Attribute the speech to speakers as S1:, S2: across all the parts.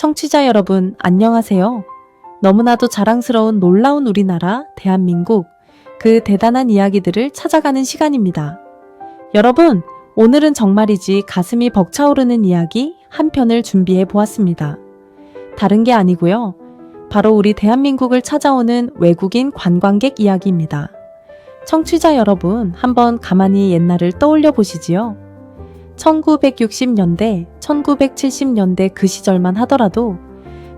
S1: 청취자 여러분, 안녕하세요. 너무나도 자랑스러운 놀라운 우리나라, 대한민국, 그 대단한 이야기들을 찾아가는 시간입니다. 여러분, 오늘은 정말이지 가슴이 벅차오르는 이야기 한 편을 준비해 보았습니다. 다른 게 아니고요. 바로 우리 대한민국을 찾아오는 외국인 관광객 이야기입니다. 청취자 여러분, 한번 가만히 옛날을 떠올려 보시지요. 1960년대, 1970년대 그 시절만 하더라도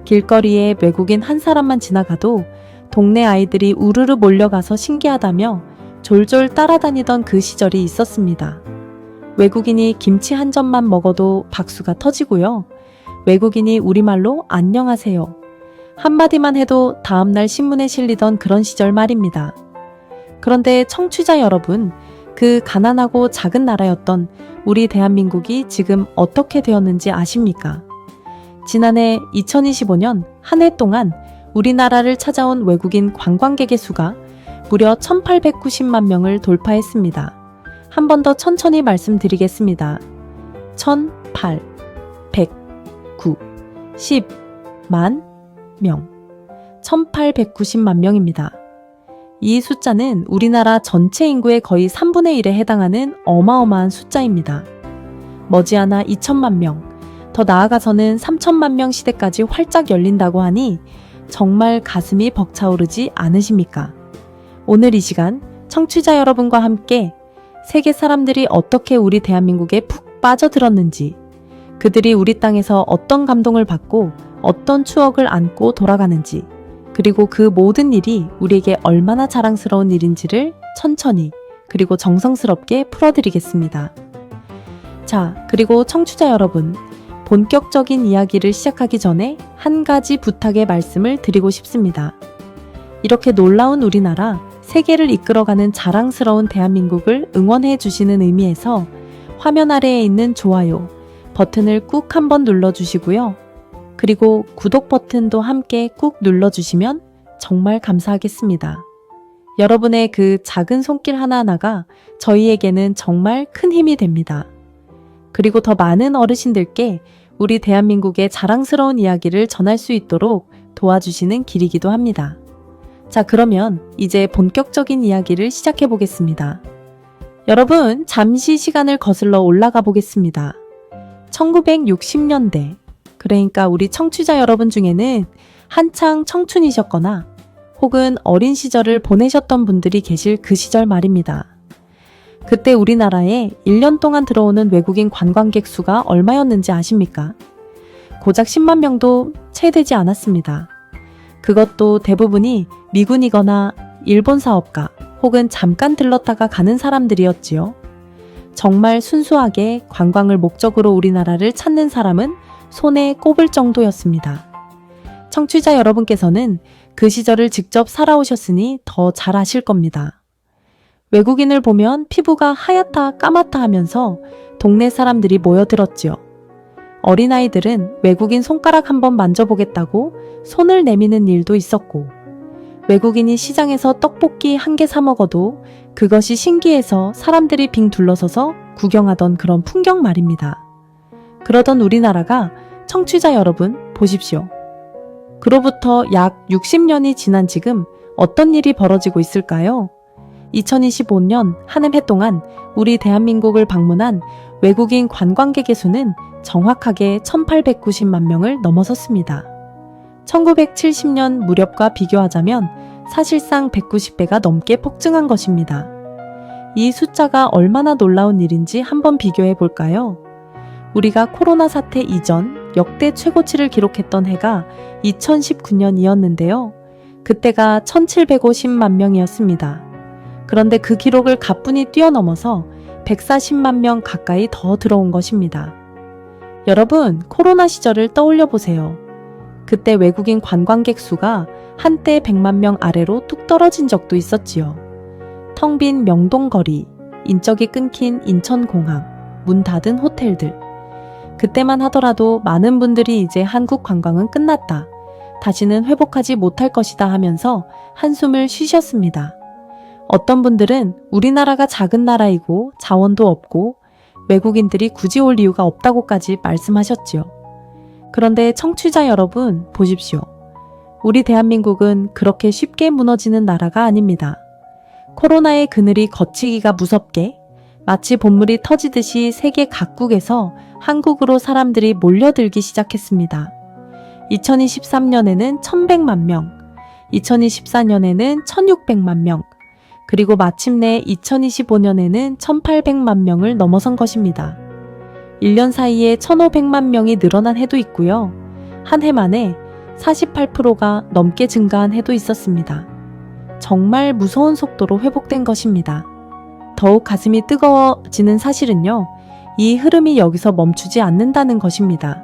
S1: 길거리에 외국인 한 사람만 지나가도 동네 아이들이 우르르 몰려가서 신기하다며 졸졸 따라다니던 그 시절이 있었습니다. 외국인이 김치 한 점만 먹어도 박수가 터지고요. 외국인이 우리말로 안녕하세요. 한마디만 해도 다음날 신문에 실리던 그런 시절 말입니다. 그런데 청취자 여러분, 그 가난하고 작은 나라였던 우리 대한민국이 지금 어떻게 되었는지 아십니까? 지난해 2025년 한 해 동안 우리나라를 찾아온 외국인 관광객의 수가 무려 1890만 명을 돌파했습니다. 한 번 더 천천히 말씀드리겠습니다. 1800, 9, 10만 명. 1890만 명입니다. 이 숫자는 우리나라 전체 인구의 거의 3분의 1에 해당하는 어마어마한 숫자입니다. 머지않아 2천만 명, 더 나아가서는 3천만 명 시대까지 활짝 열린다고 하니 정말 가슴이 벅차오르지 않으십니까? 오늘 이 시간 청취자 여러분과 함께 세계 사람들이 어떻게 우리 대한민국에 푹 빠져들었는지, 그들이 우리 땅에서 어떤 감동을 받고 어떤 추억을 안고 돌아가는지, 그리고 그 모든 일이 우리에게 얼마나 자랑스러운 일인지를 천천히 그리고 정성스럽게 풀어드리겠습니다. 자, 그리고 청취자 여러분, 본격적인 이야기를 시작하기 전에 한 가지 부탁의 말씀을 드리고 싶습니다. 이렇게 놀라운 우리나라, 세계를 이끌어가는 자랑스러운 대한민국을 응원해 주시는 의미에서 화면 아래에 있는 좋아요 버튼을 꾹 한번 눌러주시고요. 그리고 구독 버튼도 함께 꾹 눌러주시면 정말 감사하겠습니다. 여러분의 그 작은 손길 하나하나가 저희에게는 정말 큰 힘이 됩니다. 그리고 더 많은 어르신들께 우리 대한민국의 자랑스러운 이야기를 전할 수 있도록 도와주시는 길이기도 합니다. 자, 그러면 이제 본격적인 이야기를 시작해 보겠습니다. 여러분, 잠시 시간을 거슬러 올라가 보겠습니다. 1960년대, 그러니까 우리 청취자 여러분 중에는 한창 청춘이셨거나 혹은 어린 시절을 보내셨던 분들이 계실 그 시절 말입니다. 그때 우리나라에 1년 동안 들어오는 외국인 관광객 수가 얼마였는지 아십니까? 고작 10만 명도 채 되지 않았습니다. 그것도 대부분이 미군이거나 일본 사업가 혹은 잠깐 들렀다가 가는 사람들이었지요. 정말 순수하게 관광을 목적으로 우리나라를 찾는 사람은 손에 꼽을 정도였습니다. 청취자 여러분께서는 그 시절을 직접 살아오셨으니 더 잘 아실 겁니다. 외국인을 보면 피부가 하얗다 까맣다 하면서 동네 사람들이 모여들었지요. 어린아이들은 외국인 손가락 한번 만져보겠다고 손을 내미는 일도 있었고, 외국인이 시장에서 떡볶이 한 개 사 먹어도 그것이 신기해서 사람들이 빙 둘러서서 구경하던 그런 풍경 말입니다. 그러던 우리나라가 청취자 여러분 보십시오. 그로부터 약 60년이 지난 지금 어떤 일이 벌어지고 있을까요? 2025년 한 해 동안 우리 대한민국을 방문한 외국인 관광객의 수는 정확하게 1890만 명을 넘어섰습니다. 1970년 무렵과 비교하자면 사실상 190배가 넘게 폭증한 것입니다. 이 숫자가 얼마나 놀라운 일인지 한번 비교해 볼까요? 우리가 코로나 사태 이전 역대 최고치를 기록했던 해가 2019년이었는데요. 그때가 1750만 명이었습니다. 그런데 그 기록을 가뿐히 뛰어넘어서 140만 명 가까이 더 들어온 것입니다. 여러분, 코로나 시절을 떠올려 보세요. 그때 외국인 관광객 수가 한때 100만 명 아래로 뚝 떨어진 적도 있었지요. 텅 빈 명동거리, 인적이 끊긴 인천공항, 문 닫은 호텔들. 그때만 하더라도 많은 분들이 이제 한국 관광은 끝났다, 다시는 회복하지 못할 것이다 하면서 한숨을 쉬셨습니다. 어떤 분들은 우리나라가 작은 나라이고 자원도 없고 외국인들이 굳이 올 이유가 없다고까지 말씀하셨지요. 그런데 청취자 여러분, 보십시오. 우리 대한민국은 그렇게 쉽게 무너지는 나라가 아닙니다. 코로나의 그늘이 걷히기가 무섭게 마치 본물이 터지듯이 세계 각국에서 한국으로 사람들이 몰려들기 시작했습니다. 2023년에는 1100만 명, 2024년에는 1600만 명, 그리고 마침내 2025년에는 1800만 명을 넘어선 것입니다. 1년 사이에 1500만 명이 늘어난 해도 있고요. 한 해 만에 48%가 넘게 증가한 해도 있었습니다. 정말 무서운 속도로 회복된 것입니다. 더욱 가슴이 뜨거워지는 사실은요, 이 흐름이 여기서 멈추지 않는다는 것입니다.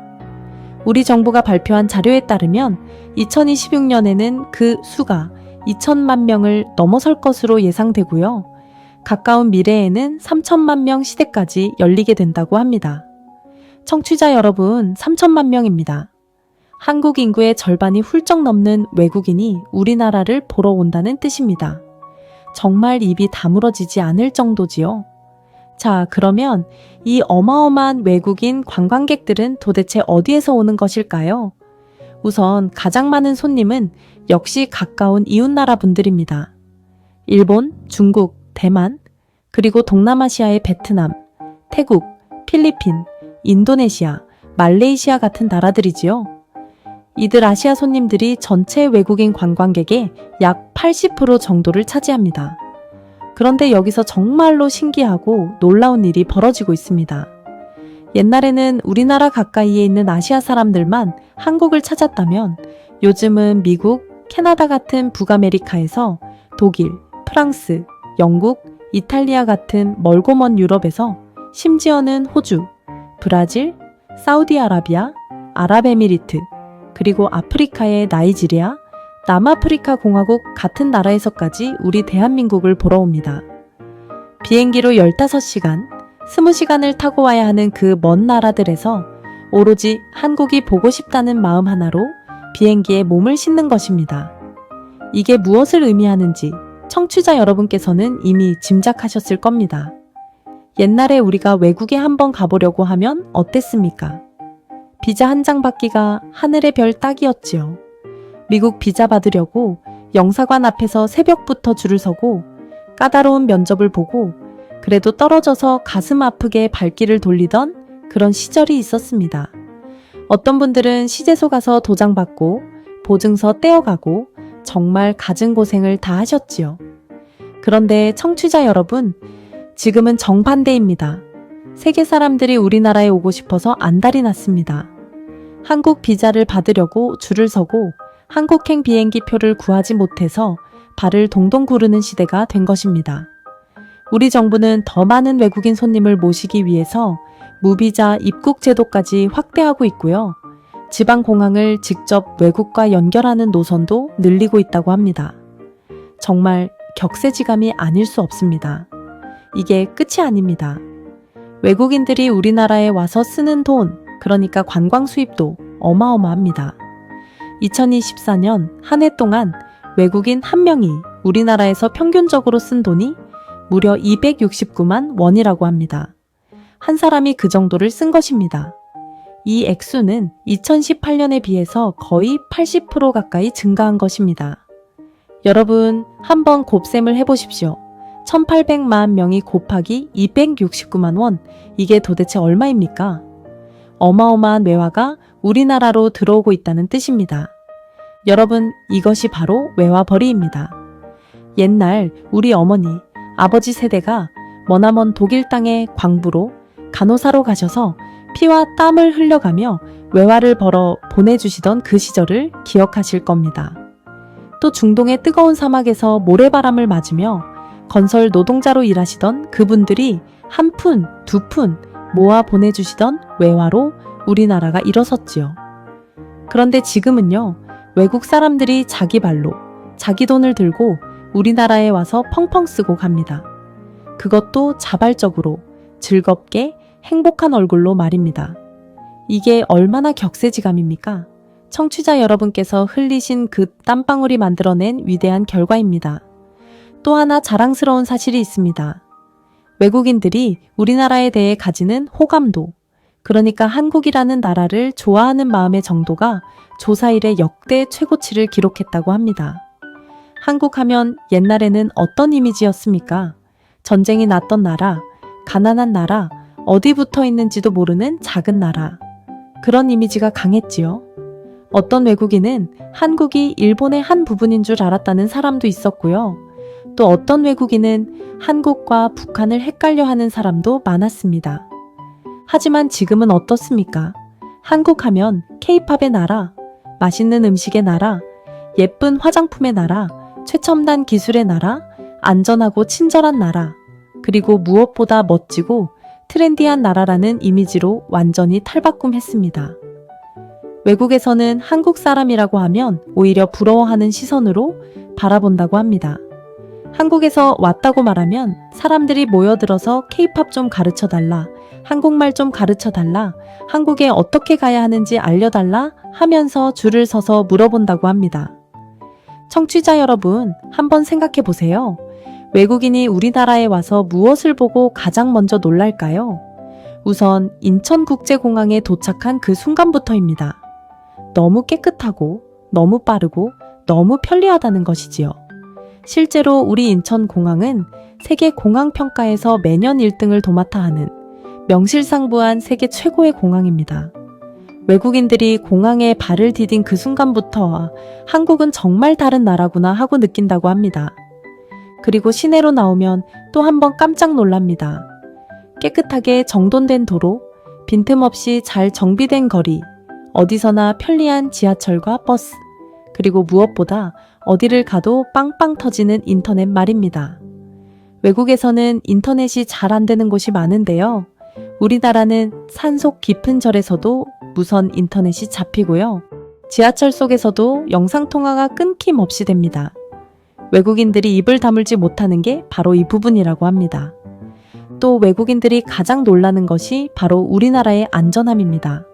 S1: 우리 정부가 발표한 자료에 따르면 2026년에는 그 수가 2천만 명을 넘어설 것으로 예상되고요. 가까운 미래에는 3천만 명 시대까지 열리게 된다고 합니다. 청취자 여러분, 3천만 명입니다. 한국 인구의 절반이 훌쩍 넘는 외국인이 우리나라를 보러 온다는 뜻입니다. 정말 입이 다물어지지 않을 정도지요. 자, 그러면 이 어마어마한 외국인 관광객들은 도대체 어디에서 오는 것일까요? 우선 가장 많은 손님은 역시 가까운 이웃나라 분들입니다. 일본, 중국, 대만, 그리고 동남아시아의 베트남, 태국, 필리핀, 인도네시아, 말레이시아 같은 나라들이지요. 이들 아시아 손님들이 전체 외국인 관광객의 약 80% 정도를 차지합니다. 그런데 여기서 정말로 신기하고 놀라운 일이 벌어지고 있습니다. 옛날에는 우리나라 가까이에 있는 아시아 사람들만 한국을 찾았다면 요즘은 미국, 캐나다 같은 북아메리카에서 독일, 프랑스, 영국, 이탈리아 같은 멀고 먼 유럽에서 심지어는 호주, 브라질, 사우디아라비아, 아랍에미리트, 그리고 아프리카의 나이지리아, 남아프리카 공화국 같은 나라에서까지 우리 대한민국을 보러 옵니다. 비행기로 15시간, 20시간을 타고 와야 하는 그 먼 나라들에서 오로지 한국이 보고 싶다는 마음 하나로 비행기에 몸을 싣는 것입니다. 이게 무엇을 의미하는지 청취자 여러분께서는 이미 짐작하셨을 겁니다. 옛날에 우리가 외국에 한번 가보려고 하면 어땠습니까? 비자 한 장 받기가 하늘의 별 따기였지요. 미국 비자 받으려고 영사관 앞에서 새벽부터 줄을 서고 까다로운 면접을 보고 그래도 떨어져서 가슴 아프게 발길을 돌리던 그런 시절이 있었습니다. 어떤 분들은 시제소 가서 도장 받고 보증서 떼어가고 정말 갖은 고생을 다 하셨지요. 그런데 청취자 여러분, 지금은 정반대입니다. 세계 사람들이 우리나라에 오고 싶어서 안달이 났습니다. 한국 비자를 받으려고 줄을 서고 한국행 비행기 표를 구하지 못해서 발을 동동 구르는 시대가 된 것입니다. 우리 정부는 더 많은 외국인 손님을 모시기 위해서 무비자 입국 제도까지 확대하고 있고요. 지방 공항을 직접 외국과 연결하는 노선도 늘리고 있다고 합니다. 정말 격세지감이 아닐 수 없습니다. 이게 끝이 아닙니다. 외국인들이 우리나라에 와서 쓰는 돈, 그러니까 관광 수입도 어마어마합니다. 2024년 한 해 동안 외국인 한 명이 우리나라에서 평균적으로 쓴 돈이 무려 269만 원이라고 합니다. 한 사람이 그 정도를 쓴 것입니다. 이 액수는 2018년에 비해서 거의 80% 가까이 증가한 것입니다. 여러분, 한번 곱셈을 해보십시오. 1800만 명이 곱하기 269만 원, 이게 도대체 얼마입니까? 어마어마한 외화가 우리나라로 들어오고 있다는 뜻입니다. 여러분, 이것이 바로 외화벌이입니다. 옛날 우리 어머니, 아버지 세대가 머나먼 독일 땅에 광부로 간호사로 가셔서 피와 땀을 흘려가며 외화를 벌어 보내주시던 그 시절을 기억하실 겁니다. 또 중동의 뜨거운 사막에서 모래바람을 맞으며 건설 노동자로 일하시던 그분들이 한 푼, 두 푼 모아 보내주시던 외화로 우리나라가 일어섰지요. 그런데 지금은요, 외국 사람들이 자기 발로, 자기 돈을 들고 우리나라에 와서 펑펑 쓰고 갑니다. 그것도 자발적으로, 즐겁게, 행복한 얼굴로 말입니다. 이게 얼마나 격세지감입니까? 청취자 여러분께서 흘리신 그 땀방울이 만들어낸 위대한 결과입니다. 또 하나 자랑스러운 사실이 있습니다. 외국인들이 우리나라에 대해 가지는 호감도, 그러니까 한국이라는 나라를 좋아하는 마음의 정도가 조사 이래 역대 최고치를 기록했다고 합니다. 한국 하면 옛날에는 어떤 이미지였습니까? 전쟁이 났던 나라, 가난한 나라, 어디 붙어 있는지도 모르는 작은 나라. 그런 이미지가 강했지요. 어떤 외국인은 한국이 일본의 한 부분인 줄 알았다는 사람도 있었고요. 또 어떤 외국인은 한국과 북한을 헷갈려 하는 사람도 많았습니다. 하지만 지금은 어떻습니까? 한국 하면 K-팝의 나라, 맛있는 음식의 나라, 예쁜 화장품의 나라, 최첨단 기술의 나라, 안전하고 친절한 나라, 그리고 무엇보다 멋지고 트렌디한 나라라는 이미지로 완전히 탈바꿈했습니다. 외국에서는 한국 사람이라고 하면 오히려 부러워하는 시선으로 바라본다고 합니다. 한국에서 왔다고 말하면 사람들이 모여들어서 K-팝 좀 가르쳐달라, 한국말 좀 가르쳐달라, 한국에 어떻게 가야 하는지 알려달라 하면서 줄을 서서 물어본다고 합니다. 청취자 여러분, 한번 생각해 보세요. 외국인이 우리나라에 와서 무엇을 보고 가장 먼저 놀랄까요? 우선 인천국제공항에 도착한 그 순간부터입니다. 너무 깨끗하고, 너무 빠르고, 너무 편리하다는 것이지요. 실제로 우리 인천공항은 세계 공항평가에서 매년 1등을 도맡아 하는 명실상부한 세계 최고의 공항입니다. 외국인들이 공항에 발을 디딘 그 순간부터 한국은 정말 다른 나라구나 하고 느낀다고 합니다. 그리고 시내로 나오면 또 한 번 깜짝 놀랍니다. 깨끗하게 정돈된 도로, 빈틈없이 잘 정비된 거리, 어디서나 편리한 지하철과 버스, 그리고 무엇보다 어디를 가도 빵빵 터지는 인터넷 말입니다. 외국에서는 인터넷이 잘 안 되는 곳이 많은데요. 우리나라는 산속 깊은 절에서도 무선 인터넷이 잡히고요. 지하철 속에서도 영상통화가 끊김없이 됩니다. 외국인들이 입을 다물지 못하는 게 바로 이 부분이라고 합니다. 또 외국인들이 가장 놀라는 것이 바로 우리나라의 안전함입니다.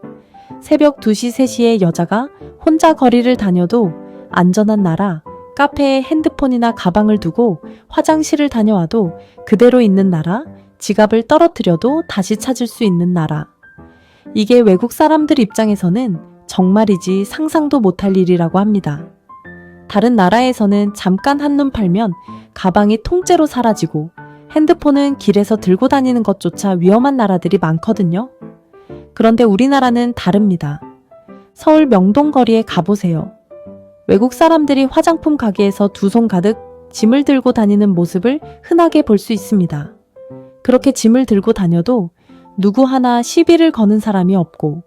S1: 새벽 2시, 3시에 여자가 혼자 거리를 다녀도 안전한 나라, 카페에 핸드폰이나 가방을 두고 화장실을 다녀와도 그대로 있는 나라, 지갑을 떨어뜨려도 다시 찾을 수 있는 나라. 이게 외국 사람들 입장에서는 정말이지 상상도 못할 일이라고 합니다. 다른 나라에서는 잠깐 한눈 팔면 가방이 통째로 사라지고 핸드폰은 길에서 들고 다니는 것조차 위험한 나라들이 많거든요. 그런데 우리나라는 다릅니다. 서울 명동거리에 가보세요. 외국 사람들이 화장품 가게에서 두 손 가득 짐을 들고 다니는 모습을 흔하게 볼 수 있습니다. 그렇게 짐을 들고 다녀도 누구 하나 시비를 거는 사람이 없고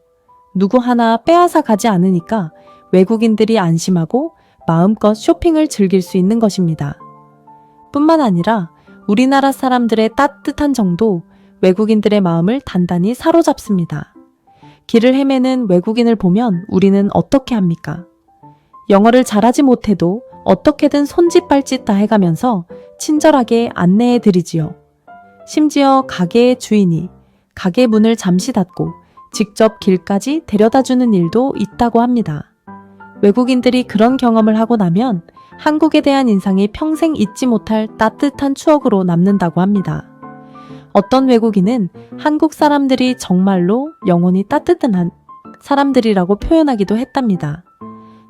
S1: 누구 하나 빼앗아 가지 않으니까 외국인들이 안심하고 마음껏 쇼핑을 즐길 수 있는 것입니다. 뿐만 아니라 우리나라 사람들의 따뜻한 정도, 외국인들의 마음을 단단히 사로잡습니다. 길을 헤매는 외국인을 보면 우리는 어떻게 합니까? 영어를 잘하지 못해도 어떻게든 손짓 발짓 다 해가면서 친절하게 안내해 드리지요. 심지어 가게의 주인이 가게 문을 잠시 닫고 직접 길까지 데려다 주는 일도 있다고 합니다. 외국인들이 그런 경험을 하고 나면 한국에 대한 인상이 평생 잊지 못할 따뜻한 추억으로 남는다고 합니다. 어떤 외국인은 한국 사람들이 정말로 영혼이 따뜻한 사람들이라고 표현하기도 했답니다.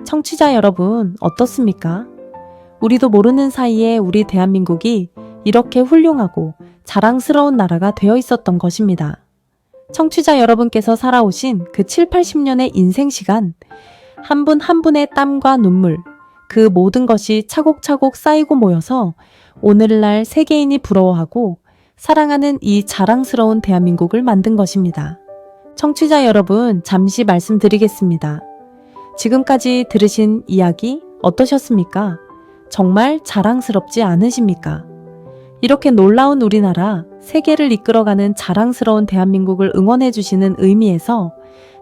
S1: 청취자 여러분, 어떻습니까? 우리도 모르는 사이에 우리 대한민국이 이렇게 훌륭하고 자랑스러운 나라가 되어 있었던 것입니다. 청취자 여러분께서 살아오신 그 7, 80년의 인생 시간, 한 분 한 분의 땀과 눈물, 그 모든 것이 차곡차곡 쌓이고 모여서 오늘날 세계인이 부러워하고 사랑하는 이 자랑스러운 대한민국을 만든 것입니다. 청취자 여러분, 잠시 말씀드리겠습니다. 지금까지 들으신 이야기 어떠셨습니까? 정말 자랑스럽지 않으십니까? 이렇게 놀라운 우리나라, 세계를 이끌어가는 자랑스러운 대한민국을 응원해주시는 의미에서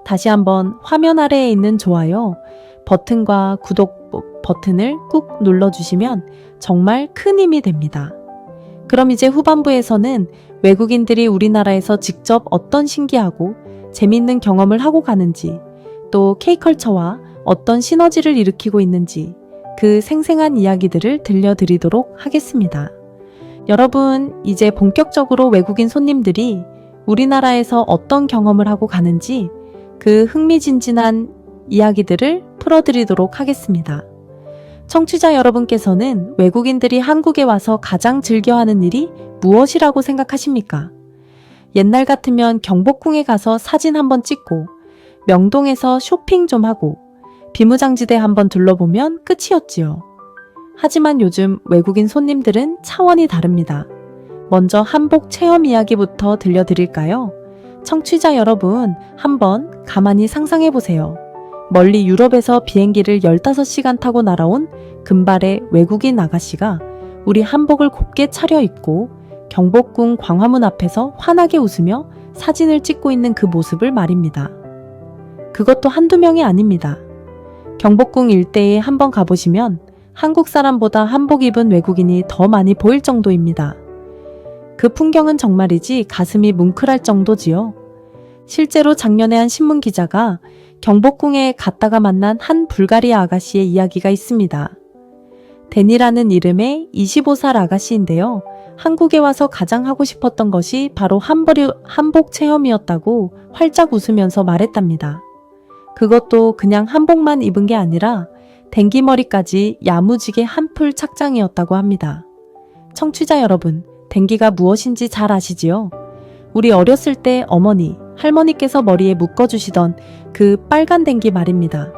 S1: 다시 한번 화면 아래에 있는 좋아요 버튼과 구독 버튼을 꾹 눌러주시면 정말 큰 힘이 됩니다. 그럼 이제 후반부에서는 외국인들이 우리나라에서 직접 어떤 신기하고 재미있는 경험을 하고 가는지, 또 K컬처와 어떤 시너지를 일으키고 있는지 그 생생한 이야기들을 들려드리도록 하겠습니다. 여러분, 이제 본격적으로 외국인 손님들이 우리나라에서 어떤 경험을 하고 가는지 그 흥미진진한 이야기들을 풀어드리도록 하겠습니다. 청취자 여러분께서는 외국인들이 한국에 와서 가장 즐겨하는 일이 무엇이라고 생각하십니까? 옛날 같으면 경복궁에 가서 사진 한번 찍고 명동에서 쇼핑 좀 하고 비무장지대 한번 둘러보면 끝이었지요. 하지만 요즘 외국인 손님들은 차원이 다릅니다. 먼저 한복 체험 이야기부터 들려드릴까요? 청취자 여러분, 한번 가만히 상상해 보세요. 멀리 유럽에서 비행기를 15시간 타고 날아온 금발의 외국인 아가씨가 우리 한복을 곱게 차려입고 경복궁 광화문 앞에서 환하게 웃으며 사진을 찍고 있는 그 모습을 말입니다. 그것도 한두 명이 아닙니다. 경복궁 일대에 한번 가보시면 한국 사람보다 한복 입은 외국인이 더 많이 보일 정도입니다. 그 풍경은 정말이지 가슴이 뭉클할 정도지요. 실제로 작년에 한 신문 기자가 경복궁에 갔다가 만난 한 불가리아 아가씨의 이야기가 있습니다. 데니라는 이름의 25살 아가씨인데요. 한국에 와서 가장 하고 싶었던 것이 바로 한복 체험이었다고 활짝 웃으면서 말했답니다. 그것도 그냥 한복만 입은 게 아니라 댕기머리까지 야무지게 한풀 착장이었다고 합니다. 청취자 여러분, 댕기가 무엇인지 잘 아시지요? 우리 어렸을 때 어머니, 할머니께서 머리에 묶어주시던 그 빨간 댕기 말입니다.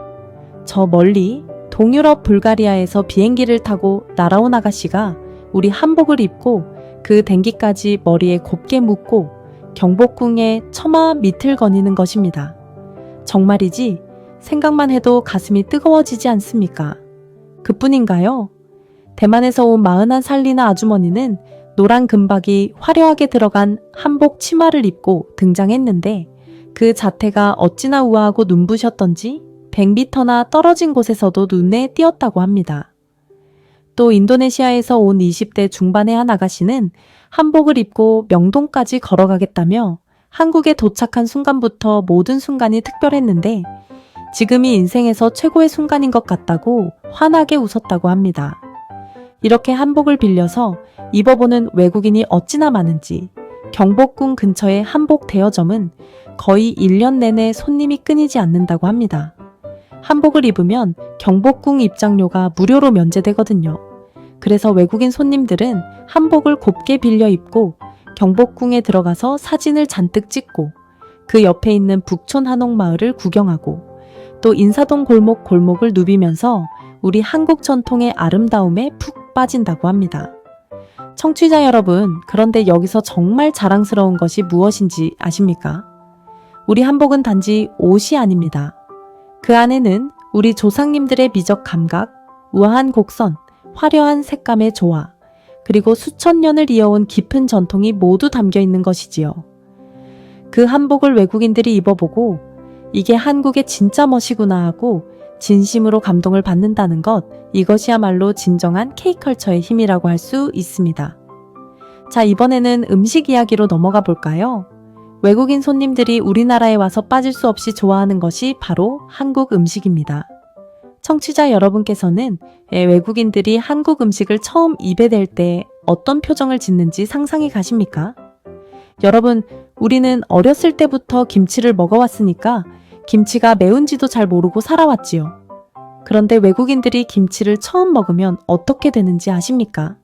S1: 저 멀리 동유럽 불가리아에서 비행기를 타고 날아온 아가씨가 우리 한복을 입고 그 댕기까지 머리에 곱게 묶고 경복궁에 처마 밑을 거니는 것입니다. 정말이지 생각만 해도 가슴이 뜨거워지지 않습니까? 그뿐인가요? 대만에서 온 41살리나 아주머니는 노란 금박이 화려하게 들어간 한복 치마를 입고 등장했는데 그 자태가 어찌나 우아하고 눈부셨던지 100m나 떨어진 곳에서도 눈에 띄었다고 합니다. 또 인도네시아에서 온 20대 중반의 한 아가씨는 한복을 입고 명동까지 걸어가겠다며 한국에 도착한 순간부터 모든 순간이 특별했는데 지금이 인생에서 최고의 순간인 것 같다고 환하게 웃었다고 합니다. 이렇게 한복을 빌려서 입어보는 외국인이 어찌나 많은지 경복궁 근처의 한복 대여점은 거의 1년 내내 손님이 끊이지 않는다고 합니다. 한복을 입으면 경복궁 입장료가 무료로 면제되거든요. 그래서 외국인 손님들은 한복을 곱게 빌려 입고 경복궁에 들어가서 사진을 잔뜩 찍고 그 옆에 있는 북촌 한옥마을을 구경하고 또 인사동 골목골목을 누비면서 우리 한국 전통의 아름다움에 푹 빠진다고 합니다. 청취자 여러분, 그런데 여기서 정말 자랑스러운 것이 무엇인지 아십니까? 우리 한복은 단지 옷이 아닙니다. 그 안에는 우리 조상님들의 미적 감각, 우아한 곡선, 화려한 색감의 조화, 그리고 수천 년을 이어온 깊은 전통이 모두 담겨 있는 것이지요. 그 한복을 외국인들이 입어보고 이게 한국의 진짜 멋이구나 하고 진심으로 감동을 받는다는 것, 이것이야말로 진정한 K컬처의 힘이라고 할 수 있습니다. 자, 이번에는 음식 이야기로 넘어가 볼까요? 외국인 손님들이 우리나라에 와서 빠질 수 없이 좋아하는 것이 바로 한국 음식입니다. 청취자 여러분께서는 외국인들이 한국 음식을 처음 입에 댈 때 어떤 표정을 짓는지 상상이 가십니까? 여러분, 우리는 어렸을 때부터 김치를 먹어왔으니까 김치가 매운지도 잘 모르고 살아왔지요. 그런데 외국인들이 김치를 처음 먹으면 어떻게 되는지 아십니까?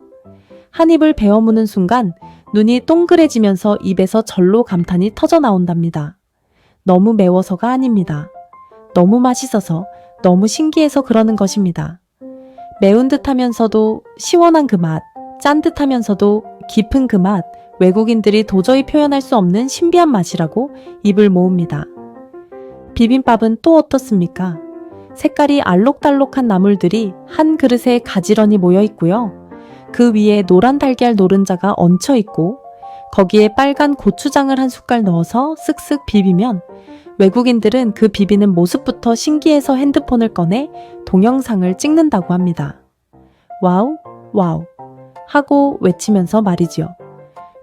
S1: 한 입을 베어 무는 순간 눈이 동그래지면서 입에서 절로 감탄이 터져 나온답니다. 너무 매워서가 아닙니다. 너무 맛있어서, 너무 신기해서 그러는 것입니다. 매운 듯 하면서도 시원한 그 맛, 짠 듯 하면서도 깊은 그 맛, 외국인들이 도저히 표현할 수 없는 신비한 맛이라고 입을 모읍니다. 비빔밥은 또 어떻습니까? 색깔이 알록달록한 나물들이 한 그릇에 가지런히 모여 있고요. 그 위에 노란 달걀 노른자가 얹혀 있고 거기에 빨간 고추장을 한 숟갈 넣어서 쓱쓱 비비면 외국인들은 그 비비는 모습부터 신기해서 핸드폰을 꺼내 동영상을 찍는다고 합니다. 와우, 와우 하고 외치면서 말이지요.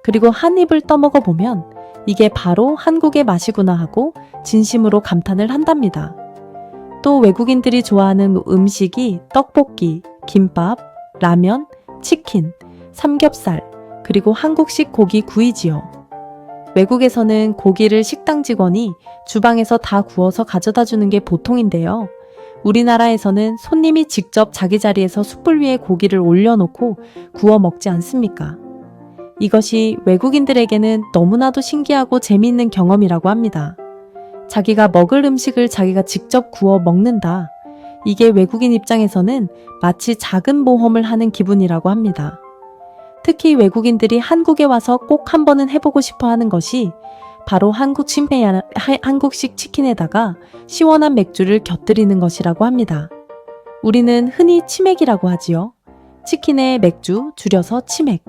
S1: 그리고 한 입을 떠먹어 보면 이게 바로 한국의 맛이구나 하고 진심으로 감탄을 한답니다. 또 외국인들이 좋아하는 음식이 떡볶이, 김밥, 라면, 치킨, 삼겹살, 그리고 한국식 고기 구이지요. 외국에서는 고기를 식당 직원이 주방에서 다 구워서 가져다 주는 게 보통인데요. 우리나라에서는 손님이 직접 자기 자리에서 숯불 위에 고기를 올려놓고 구워 먹지 않습니까? 이것이 외국인들에게는 너무나도 신기하고 재미있는 경험이라고 합니다. 자기가 먹을 음식을 자기가 직접 구워 먹는다. 이게 외국인 입장에서는 마치 작은 모험을 하는 기분이라고 합니다. 특히 외국인들이 한국에 와서 꼭 한 번은 해보고 싶어 하는 것이 바로 한국식 치킨에다가 시원한 맥주를 곁들이는 것이라고 합니다. 우리는 흔히 치맥이라고 하지요. 치킨에 맥주, 줄여서 치맥.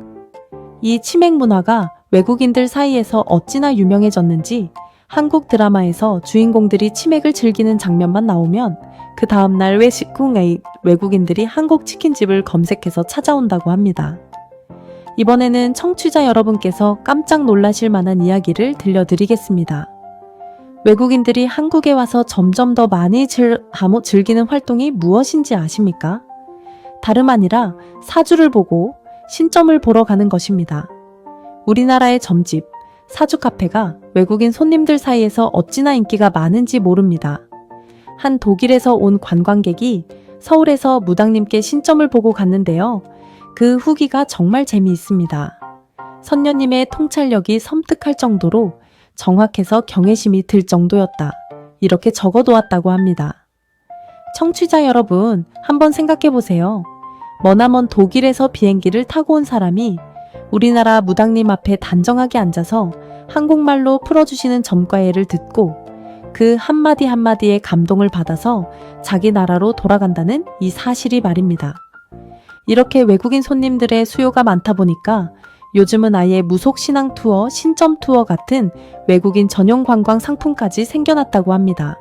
S1: 이 치맥 문화가 외국인들 사이에서 어찌나 유명해졌는지 한국 드라마에서 주인공들이 치맥을 즐기는 장면만 나오면 그 다음날 외국인들이 한국 치킨집을 검색해서 찾아온다고 합니다. 이번에는 청취자 여러분께서 깜짝 놀라실 만한 이야기를 들려드리겠습니다. 외국인들이 한국에 와서 점점 더 많이 즐기는 활동이 무엇인지 아십니까? 다름 아니라 사주를 보고 신점을 보러 가는 것입니다. 우리나라의 점집, 사주 카페가 외국인 손님들 사이에서 어찌나 인기가 많은지 모릅니다. 한 독일에서 온 관광객이 서울에서 무당님께 신점을 보고 갔는데요. 그 후기가 정말 재미있습니다. 선녀님의 통찰력이 섬뜩할 정도로 정확해서 경외심이 들 정도였다. 이렇게 적어놓았다고 합니다. 청취자 여러분, 한번 생각해보세요. 머나먼 독일에서 비행기를 타고 온 사람이 우리나라 무당님 앞에 단정하게 앉아서 한국말로 풀어주시는 점괘를 듣고 그 한마디 한마디에 감동을 받아서 자기 나라로 돌아간다는 이 사실이 말입니다. 이렇게 외국인 손님들의 수요가 많다 보니까 요즘은 아예 무속신앙 투어, 신점 투어 같은 외국인 전용 관광 상품까지 생겨났다고 합니다.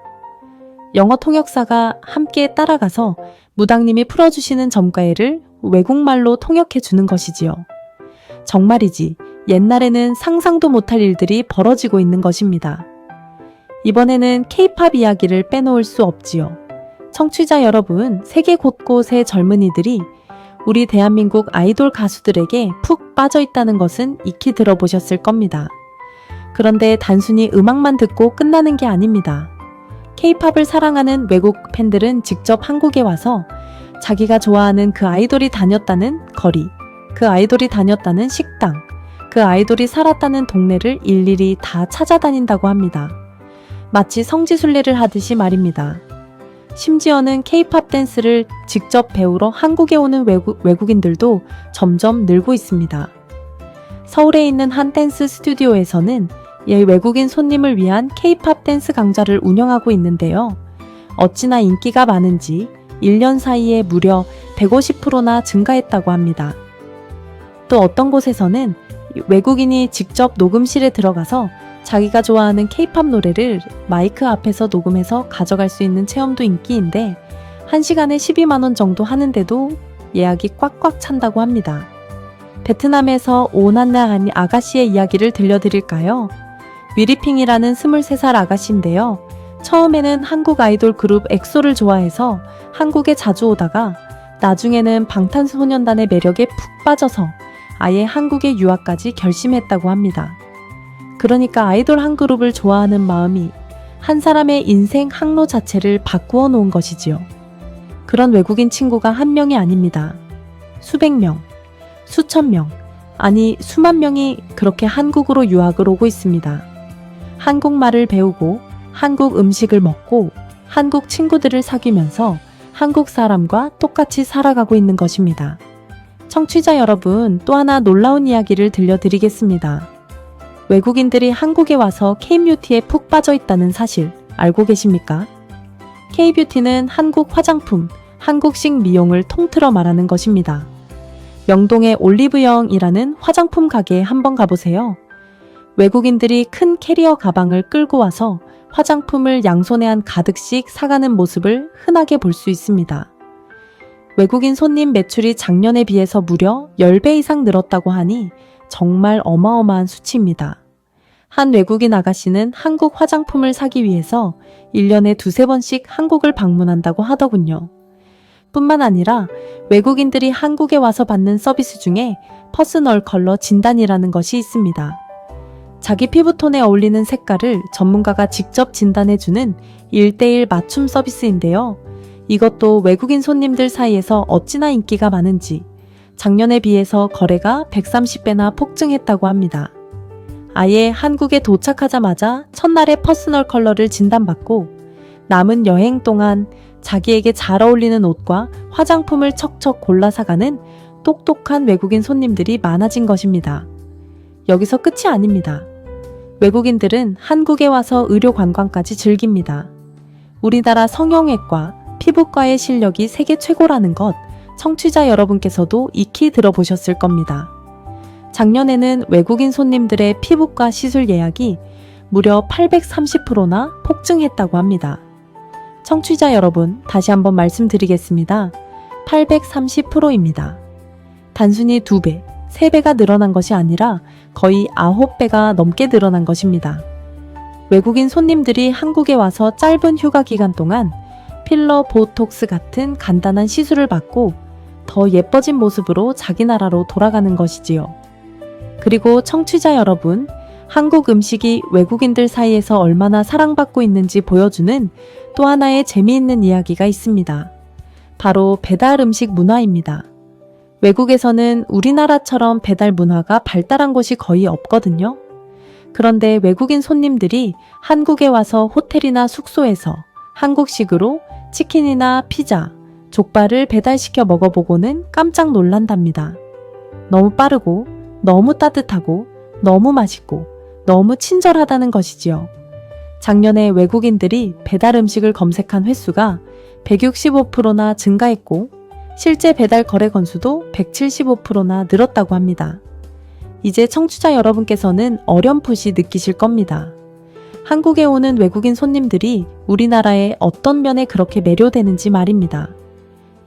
S1: 영어 통역사가 함께 따라가서 무당님이 풀어주시는 점괘를 외국말로 통역해 주는 것이지요. 정말이지 옛날에는 상상도 못할 일들이 벌어지고 있는 것입니다. 이번에는 K-팝 이야기를 빼놓을 수 없지요. 청취자 여러분, 세계 곳곳의 젊은이들이 우리 대한민국 아이돌 가수들에게 푹 빠져 있다는 것은 익히 들어보셨을 겁니다. 그런데 단순히 음악만 듣고 끝나는 게 아닙니다. K-팝을 사랑하는 외국 팬들은 직접 한국에 와서 자기가 좋아하는 그 아이돌이 다녔다는 거리, 그 아이돌이 다녔다는 식당, 그 아이돌이 살았다는 동네를 일일이 다 찾아다닌다고 합니다. 마치 성지순례를 하듯이 말입니다. 심지어는 K-팝 댄스를 직접 배우러 한국에 오는 외국인들도 점점 늘고 있습니다. 서울에 있는 한 댄스 스튜디오에서는 외국인 손님을 위한 K-팝 댄스 강좌를 운영하고 있는데요. 어찌나 인기가 많은지 1년 사이에 무려 150%나 증가했다고 합니다. 또 어떤 곳에서는 외국인이 직접 녹음실에 들어가서 자기가 좋아하는 K-팝 노래를 마이크 앞에서 녹음해서 가져갈 수 있는 체험도 인기인데 1시간에 12만 원 정도 하는데도 예약이 꽉꽉 찬다고 합니다. 베트남에서 오난나 아가씨의 이야기를 들려드릴까요? 위리핑이라는 23살 아가씨인데요. 처음에는 한국 아이돌 그룹 엑소를 좋아해서 한국에 자주 오다가 나중에는 방탄소년단의 매력에 푹 빠져서 아예 한국에 유학까지 결심했다고 합니다. 그러니까 아이돌 한 그룹을 좋아하는 마음이 한 사람의 인생 항로 자체를 바꾸어 놓은 것이지요. 그런 외국인 친구가 한 명이 아닙니다. 수백 명, 수천 명, 아니 수만 명이 그렇게 한국으로 유학을 오고 있습니다. 한국말을 배우고 한국 음식을 먹고 한국 친구들을 사귀면서 한국 사람과 똑같이 살아가고 있는 것입니다. 청취자 여러분, 또 하나 놀라운 이야기를 들려드리겠습니다. 외국인들이 한국에 와서 K-뷰티에 푹 빠져 있다는 사실 알고 계십니까? K-뷰티는 한국 화장품, 한국식 미용을 통틀어 말하는 것입니다. 명동의 올리브영이라는 화장품 가게에 한번 가보세요. 외국인들이 큰 캐리어 가방을 끌고 와서 화장품을 양손에 한 가득씩 사가는 모습을 흔하게 볼 수 있습니다. 외국인 손님 매출이 작년에 비해서 무려 10배 이상 늘었다고 하니 정말 어마어마한 수치입니다. 한 외국인 아가씨는 한국 화장품을 사기 위해서 1년에 2-3번씩 한국을 방문한다고 하더군요. 뿐만 아니라 외국인들이 한국에 와서 받는 서비스 중에 퍼스널 컬러 진단이라는 것이 있습니다. 자기 피부톤에 어울리는 색깔을 전문가가 직접 진단해주는 1:1 맞춤 서비스인데요. 이것도 외국인 손님들 사이에서 어찌나 인기가 많은지 작년에 비해서 거래가 130배나 폭증했다고 합니다. 아예 한국에 도착하자마자 첫날에 퍼스널 컬러를 진단받고 남은 여행 동안 자기에게 잘 어울리는 옷과 화장품을 척척 골라 사가는 똑똑한 외국인 손님들이 많아진 것입니다. 여기서 끝이 아닙니다. 외국인들은 한국에 와서 의료 관광까지 즐깁니다. 우리나라 성형외과, 피부과의 실력이 세계 최고라는 것, 청취자 여러분께서도 익히 들어보셨을 겁니다. 작년에는 외국인 손님들의 피부과 시술 예약이 무려 830%나 폭증했다고 합니다. 청취자 여러분, 다시 한번 말씀드리겠습니다. 830%입니다. 단순히 2배, 3배가 늘어난 것이 아니라 거의 9배가 넘게 늘어난 것입니다. 외국인 손님들이 한국에 와서 짧은 휴가 기간 동안 필러, 보톡스 같은 간단한 시술을 받고 더 예뻐진 모습으로 자기 나라로 돌아가는 것이지요. 그리고 청취자 여러분, 한국 음식이 외국인들 사이에서 얼마나 사랑받고 있는지 보여주는 또 하나의 재미있는 이야기가 있습니다. 바로 배달 음식 문화입니다. 외국에서는 우리나라처럼 배달 문화가 발달한 곳이 거의 없거든요. 그런데 외국인 손님들이 한국에 와서 호텔이나 숙소에서 한국식으로 치킨이나 피자, 족발을 배달시켜 먹어보고는 깜짝 놀란답니다. 너무 빠르고, 너무 따뜻하고, 너무 맛있고, 너무 친절하다는 것이지요. 작년에 외국인들이 배달 음식을 검색한 횟수가 165%나 증가했고, 실제 배달 거래 건수도 175%나 늘었다고 합니다. 이제 청취자 여러분께서는 어렴풋이 느끼실 겁니다. 한국에 오는 외국인 손님들이 우리나라의 어떤 면에 그렇게 매료되는지 말입니다.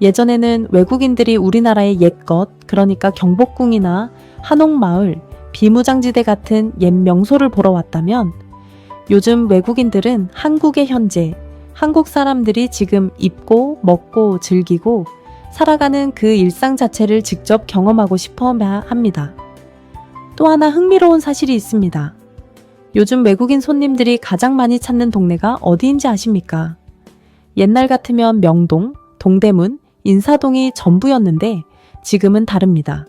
S1: 예전에는 외국인들이 우리나라의 옛것, 그러니까 경복궁이나 한옥마을, 비무장지대 같은 옛 명소를 보러 왔다면 요즘 외국인들은 한국의 현재, 한국 사람들이 지금 입고, 먹고, 즐기고 살아가는 그 일상 자체를 직접 경험하고 싶어 합니다. 또 하나 흥미로운 사실이 있습니다. 요즘 외국인 손님들이 가장 많이 찾는 동네가 어디인지 아십니까? 옛날 같으면 명동, 동대문, 인사동이 전부였는데 지금은 다릅니다.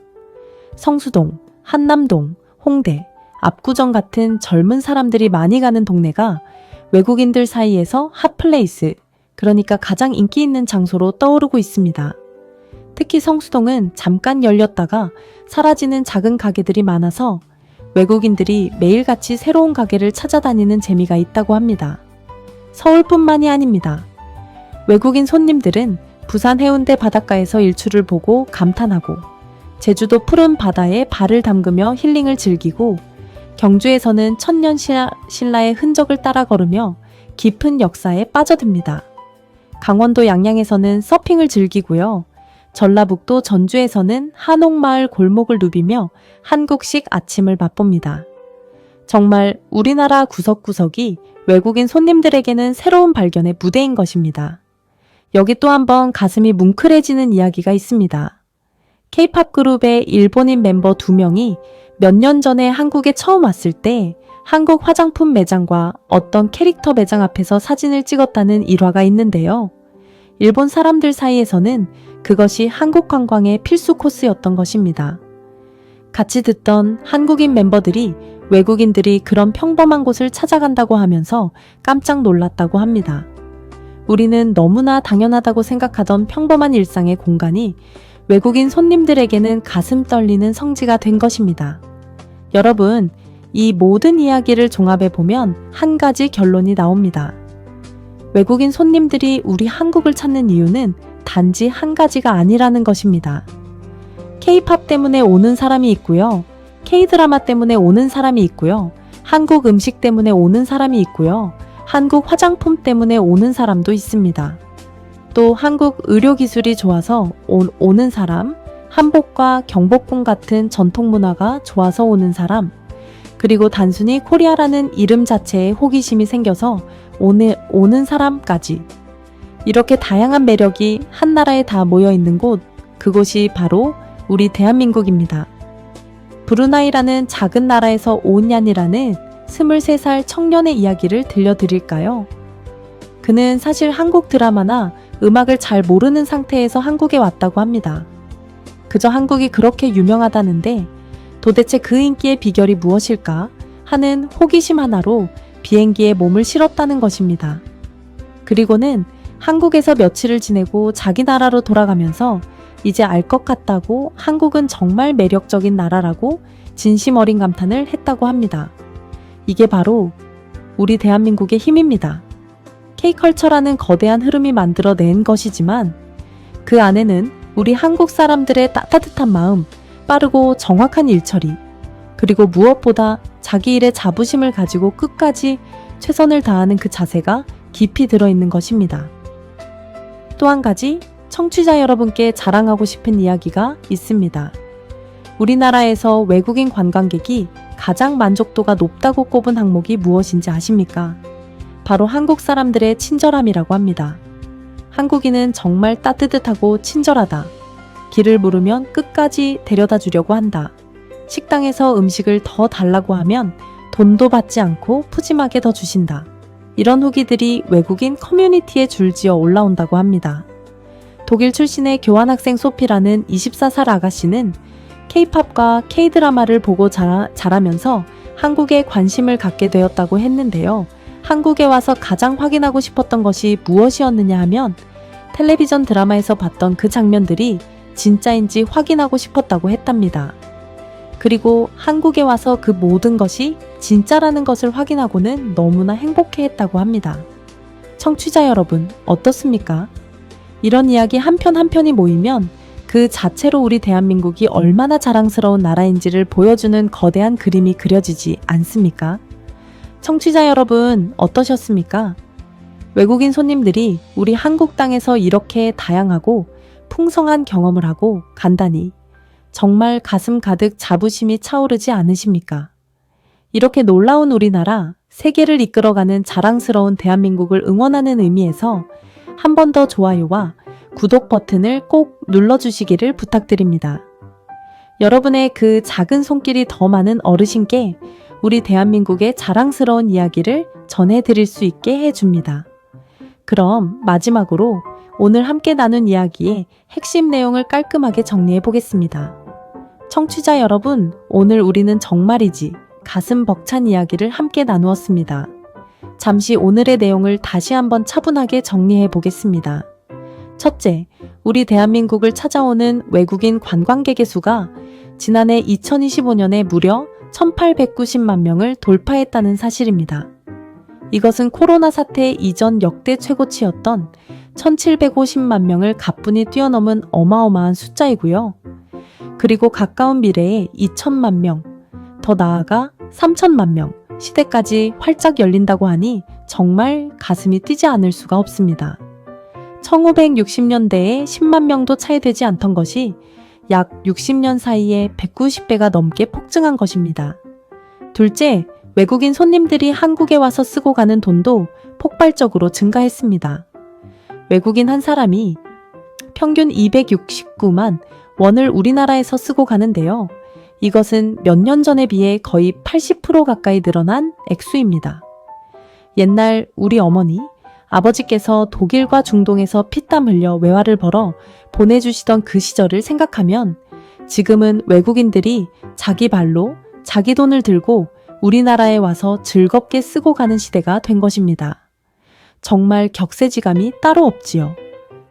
S1: 성수동, 한남동, 홍대, 압구정 같은 젊은 사람들이 많이 가는 동네가 외국인들 사이에서 핫플레이스, 그러니까 가장 인기 있는 장소로 떠오르고 있습니다. 특히 성수동은 잠깐 열렸다가 사라지는 작은 가게들이 많아서 외국인들이 매일같이 새로운 가게를 찾아다니는 재미가 있다고 합니다. 서울뿐만이 아닙니다. 외국인 손님들은 부산 해운대 바닷가에서 일출을 보고 감탄하고 제주도 푸른 바다에 발을 담그며 힐링을 즐기고 경주에서는 천년 신라의 흔적을 따라 걸으며 깊은 역사에 빠져듭니다. 강원도 양양에서는 서핑을 즐기고요. 전라북도 전주에서는 한옥마을 골목을 누비며 한국식 아침을 맛봅니다. 정말 우리나라 구석구석이 외국인 손님들에게는 새로운 발견의 무대인 것입니다. 여기 또 한번 가슴이 뭉클해지는 이야기가 있습니다. K-팝 그룹의 일본인 멤버 2명이 몇 년 전에 한국에 처음 왔을 때 한국 화장품 매장과 어떤 캐릭터 매장 앞에서 사진을 찍었다는 일화가 있는데요. 일본 사람들 사이에서는 그것이 한국 관광의 필수 코스였던 것입니다. 같이 듣던 한국인 멤버들이 외국인들이 그런 평범한 곳을 찾아간다고 하면서 깜짝 놀랐다고 합니다. 우리는 너무나 당연하다고 생각하던 평범한 일상의 공간이 외국인 손님들에게는 가슴 떨리는 성지가 된 것입니다. 여러분, 이 모든 이야기를 종합해보면 한 가지 결론이 나옵니다. 외국인 손님들이 우리 한국을 찾는 이유는 단지 한 가지가 아니라는 것입니다. K-팝 때문에 오는 사람이 있고요. K-드라마 때문에 오는 사람이 있고요. 한국 음식 때문에 오는 사람이 있고요. 한국 화장품 때문에 오는 사람도 있습니다. 또 한국 의료기술이 좋아서 오는 사람, 한복과 경복궁 같은 전통문화가 좋아서 오는 사람, 그리고 단순히 코리아라는 이름 자체에 호기심이 생겨서 오는 사람까지. 이렇게 다양한 매력이 한 나라에 다 모여 있는 곳, 그곳이 바로 우리 대한민국입니다. 브루나이라는 작은 나라에서 온 얀이라는 23살 청년의 이야기를 들려드릴까요? 그는 사실 한국 드라마나 음악을 잘 모르는 상태에서 한국에 왔다고 합니다. 그저 한국이 그렇게 유명하다는데 도대체 그 인기의 비결이 무엇일까 하는 호기심 하나로 비행기에 몸을 실었다는 것입니다. 그리고는 한국에서 며칠을 지내고 자기 나라로 돌아가면서 이제 알 것 같다고 한국은 정말 매력적인 나라라고 진심 어린 감탄을 했다고 합니다. 이게 바로 우리 대한민국의 힘입니다. K컬처라는 거대한 흐름이 만들어낸 것이지만 그 안에는 우리 한국 사람들의 따뜻한 마음, 빠르고 정확한 일처리, 그리고 무엇보다 자기 일에 자부심을 가지고 끝까지 최선을 다하는 그 자세가 깊이 들어있는 것입니다. 또 한 가지 청취자 여러분께 자랑하고 싶은 이야기가 있습니다. 우리나라에서 외국인 관광객이 가장 만족도가 높다고 꼽은 항목이 무엇인지 아십니까? 바로 한국 사람들의 친절함이라고 합니다. 한국인은 정말 따뜻하고 친절하다. 길을 물으면 끝까지 데려다 주려고 한다. 식당에서 음식을 더 달라고 하면 돈도 받지 않고 푸짐하게 더 주신다. 이런 후기들이 외국인 커뮤니티에 줄지어 올라온다고 합니다. 독일 출신의 교환학생 소피라는 24살 아가씨는 K-팝과 K-드라마를 보고 자라면서 한국에 관심을 갖게 되었다고 했는데요. 한국에 와서 가장 확인하고 싶었던 것이 무엇이었느냐 하면 텔레비전 드라마에서 봤던 그 장면들이 진짜인지 확인하고 싶었다고 했답니다. 그리고 한국에 와서 그 모든 것이 진짜라는 것을 확인하고는 너무나 행복해했다고 합니다. 청취자 여러분, 어떻습니까? 이런 이야기 한 편 한 편이 모이면 그 자체로 우리 대한민국이 얼마나 자랑스러운 나라인지를 보여주는 거대한 그림이 그려지지 않습니까? 청취자 여러분, 어떠셨습니까? 외국인 손님들이 우리 한국 땅에서 이렇게 다양하고 풍성한 경험을 하고 간다니 정말 가슴 가득 자부심이 차오르지 않으십니까? 이렇게 놀라운 우리나라, 세계를 이끌어가는 자랑스러운 대한민국을 응원하는 의미에서 한 번 더 좋아요와 구독 버튼을 꼭 눌러주시기를 부탁드립니다. 여러분의 그 작은 손길이 더 많은 어르신께 우리 대한민국의 자랑스러운 이야기를 전해드릴 수 있게 해줍니다. 그럼 마지막으로 오늘 함께 나눈 이야기의 핵심 내용을 깔끔하게 정리해 보겠습니다. 청취자 여러분, 오늘 우리는 정말이지 가슴 벅찬 이야기를 함께 나누었습니다. 잠시 오늘의 내용을 다시 한번 차분하게 정리해 보겠습니다. 첫째, 우리 대한민국을 찾아오는 외국인 관광객의 수가 지난해 2025년에 무려 1890만 명을 돌파했다는 사실입니다. 이것은 코로나 사태 이전 역대 최고치였던 1750만 명을 가뿐히 뛰어넘은 어마어마한 숫자이고요. 그리고 가까운 미래에 2천만 명, 더 나아가 3천만 명 시대까지 활짝 열린다고 하니 정말 가슴이 뛰지 않을 수가 없습니다. 1560년대에 10만 명도 차이 되지 않던 것이 약 60년 사이에 190배가 넘게 폭증한 것입니다. 둘째, 외국인 손님들이 한국에 와서 쓰고 가는 돈도 폭발적으로 증가했습니다. 외국인 한 사람이 평균 269만 원을 우리나라에서 쓰고 가는데요. 이것은 몇 년 전에 비해 거의 80% 가까이 늘어난 액수입니다. 옛날 우리 어머니, 아버지께서 독일과 중동에서 피땀 흘려 외화를 벌어 보내주시던 그 시절을 생각하면 지금은 외국인들이 자기 발로 자기 돈을 들고 우리나라에 와서 즐겁게 쓰고 가는 시대가 된 것입니다. 정말 격세지감이 따로 없지요.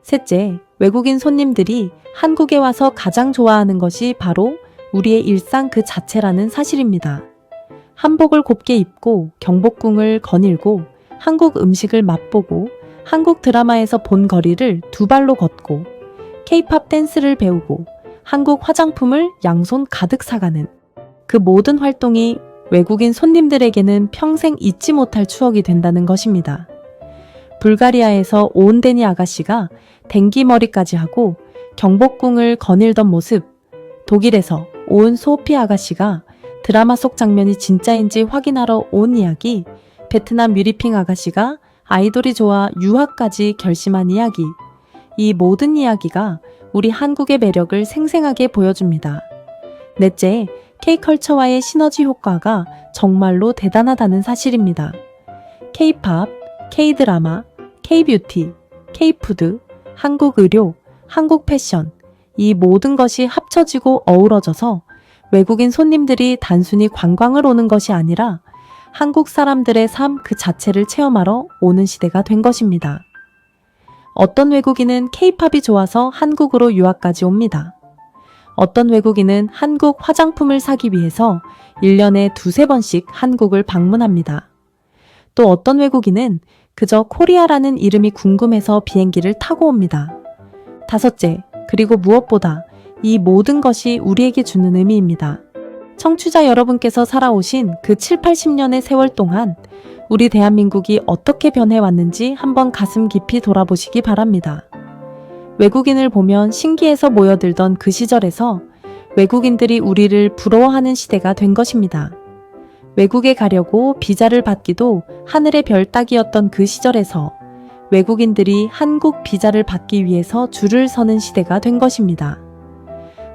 S1: 셋째, 외국인 손님들이 한국에 와서 가장 좋아하는 것이 바로 우리의 일상 그 자체라는 사실입니다. 한복을 곱게 입고 경복궁을 거닐고 한국 음식을 맛보고 한국 드라마에서 본 거리를 두 발로 걷고 K-팝 댄스를 배우고 한국 화장품을 양손 가득 사가는 그 모든 활동이 외국인 손님들에게는 평생 잊지 못할 추억이 된다는 것입니다. 불가리아에서 오은데니 아가씨가 댕기머리까지 하고 경복궁을 거닐던 모습, 독일에서 오은 소피 아가씨가 드라마 속 장면이 진짜인지 확인하러 온 이야기, 베트남 뮤리핑 아가씨가 아이돌이 좋아 유학까지 결심한 이야기, 이 모든 이야기가 우리 한국의 매력을 생생하게 보여줍니다. 넷째, K컬처와의 시너지 효과가 정말로 대단하다는 사실입니다. K팝, K드라마, K뷰티, K푸드, 한국 의료, 한국 패션, 이 모든 것이 합쳐지고 어우러져서 외국인 손님들이 단순히 관광을 오는 것이 아니라 한국 사람들의 삶 그 자체를 체험하러 오는 시대가 된 것입니다. 어떤 외국인은 K-팝이 좋아서 한국으로 유학까지 옵니다. 어떤 외국인은 한국 화장품을 사기 위해서 1년에 두세 번씩 한국을 방문합니다. 또 어떤 외국인은 그저 코리아라는 이름이 궁금해서 비행기를 타고 옵니다. 다섯째, 그리고 무엇보다 이 모든 것이 우리에게 주는 의미입니다. 청취자 여러분께서 살아오신 그 7, 80년의 세월 동안 우리 대한민국이 어떻게 변해왔는지 한번 가슴 깊이 돌아보시기 바랍니다. 외국인을 보면 신기해서 모여들던 그 시절에서 외국인들이 우리를 부러워하는 시대가 된 것입니다. 외국에 가려고 비자를 받기도 하늘의 별 따기였던 그 시절에서 외국인들이 한국 비자를 받기 위해서 줄을 서는 시대가 된 것입니다.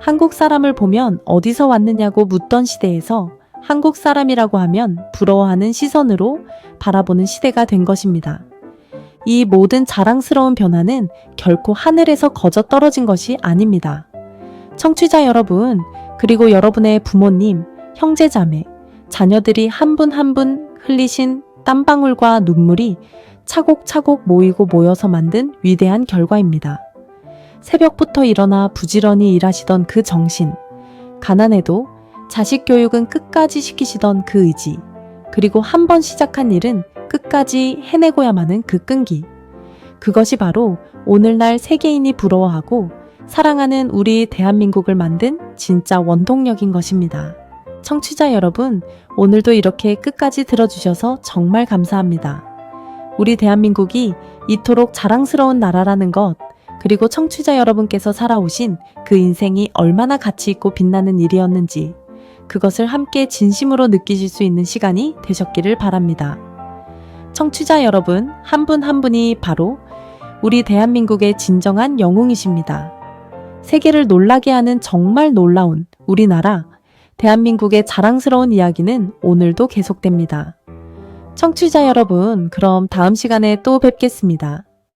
S1: 한국 사람을 보면 어디서 왔느냐고 묻던 시대에서 한국 사람이라고 하면 부러워하는 시선으로 바라보는 시대가 된 것입니다. 이 모든 자랑스러운 변화는 결코 하늘에서 거저 떨어진 것이 아닙니다. 청취자 여러분, 그리고 여러분의 부모님, 형제자매, 자녀들이 한 분 한 분 흘리신 땀방울과 눈물이 차곡차곡 모이고 모여서 만든 위대한 결과입니다. 새벽부터 일어나 부지런히 일하시던 그 정신, 가난해도 자식 교육은 끝까지 시키시던 그 의지, 그리고 한 번 시작한 일은 끝까지 해내고야마는 그 끈기. 그것이 바로 오늘날 세계인이 부러워하고 사랑하는 우리 대한민국을 만든 진짜 원동력인 것입니다. 청취자 여러분, 오늘도 이렇게 끝까지 들어주셔서 정말 감사합니다. 우리 대한민국이 이토록 자랑스러운 나라라는 것, 그리고 청취자 여러분께서 살아오신 그 인생이 얼마나 가치 있고 빛나는 일이었는지 그것을 함께 진심으로 느끼실 수 있는 시간이 되셨기를 바랍니다. 청취자 여러분, 한 분 한 분이 바로 우리 대한민국의 진정한 영웅이십니다. 세계를 놀라게 하는 정말 놀라운 우리나라, 대한민국의 자랑스러운 이야기는 오늘도 계속됩니다. 청취자 여러분, 그럼 다음 시간에 또 뵙겠습니다.